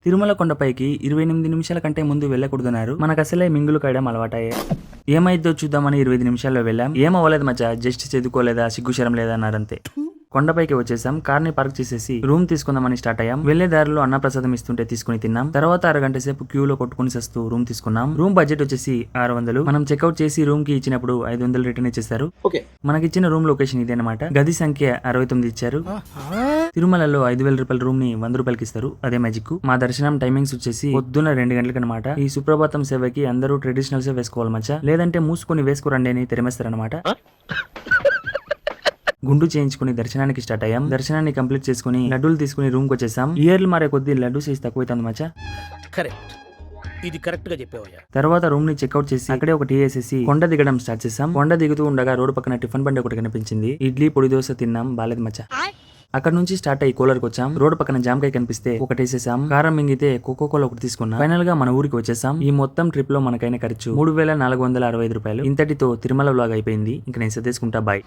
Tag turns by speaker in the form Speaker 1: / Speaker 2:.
Speaker 1: తిరుమల కొండపైకి 28 నిమిషాల కంటే ముందు వెళ్ళకూడదన్నారు. మనకు అసలే మింగులు కాయడం అలవాటాయే. ఏమైద్దో చూద్దామని 25 నిమిషాల్లో వెళ్ళాం. ఏమవ్వలేదు మచ్చా, జస్ట్ చదువుకోలేదా, సిగ్గుశరం లేదా అన్నారంతే. కొండపైకి వచ్చేసాం. కార్ ని పార్క్ చేసేసి రూమ్ తీసుకుందామని స్టార్ట్ అయ్యాం. వెళ్లే దారిలో అన్నప్రసాదం ఇస్తుంటే తీసుకుని తిన్నాం. తర్వాత అరగంట సేపు క్యూలో కొట్టుకుని సస్తూ రూమ్ తీసుకున్నాం. రూమ్ బడ్జెట్ వచ్చేసి 600. మనం చెక్అౌట్ చేసి రూమ్ కి ఇచ్చినప్పుడు 500 రిటర్న్ ఇచ్చేసారు. మనకిచ్చిన రూమ్ లొకేషన్ ఇదేనమాట. గది సంఖ్య 69 ఇచ్చారు. తిరుమలలో 5,000 రూపాయల రూమ్ ని 100 రూపాయలకి ఇస్తారు. అదే మ్యాజిక్. మా దర్శనం టైమింగ్స్ వచ్చేసి పొద్దున్న 2 గంటలకు అనమాట. ఈ సుప్రభాతం సేవకి అందరూ ట్రెడిషనల్స్ వేసుకోవాలి మచ్చా, లేదంటే మూసుకొని వేసుకోరండి అని తెరమేస్తారనమాట. గుండు చేయించుకుని దర్శనానికి స్టార్ట్ అయ్యాం. దర్శనాన్ని కంప్లీట్ చేసుకుని లడ్డూలు తీసుకుని రూమ్ కి వచ్చేసాం. ఇయర్లు మారే కొద్దీ లడ్డూ సైజ్ తక్కువైతుంది మచ్చా.
Speaker 2: కరెక్ట్, ఇది కరెక్ట్ గా చెప్పావయ్యా.
Speaker 1: తర్వాత రూమ్ ని చెక్అౌట్ చేసి అక్కడే ఒక టీ వేసేసి కొండ దిగడం స్టార్ట్ చేసాం. కొండ దిగుతూ ఉండగా రోడ్డు పక్కన టిఫిన్ బండి ఒకటి కనిపించింది. ఇడ్లీ పొడి దోశ తిన్నాం, బాలేదు మచ్చా. అక్కడ నుంచి స్టార్ట్ అయ్యి కోలర్కి వచ్చాం. రోడ్డు పక్కన జామకాయ కనిపిస్తే ఒకటి వేసేసాం. కారం మింగితే కోకో కోలా ఒకటి తీసుకున్నాం. ఫైనల్ గా మన ఊరికి వచ్చేసాం. ఈ మొత్తం ట్రిప్ లో మనకైన ఖర్చు 3,465 రూపాయలు. ఇంతటితో తిరుమల వ్లాగ్ అయిపోయింది. ఇంక నేను సర్దేసుకుంటా, బాయ్.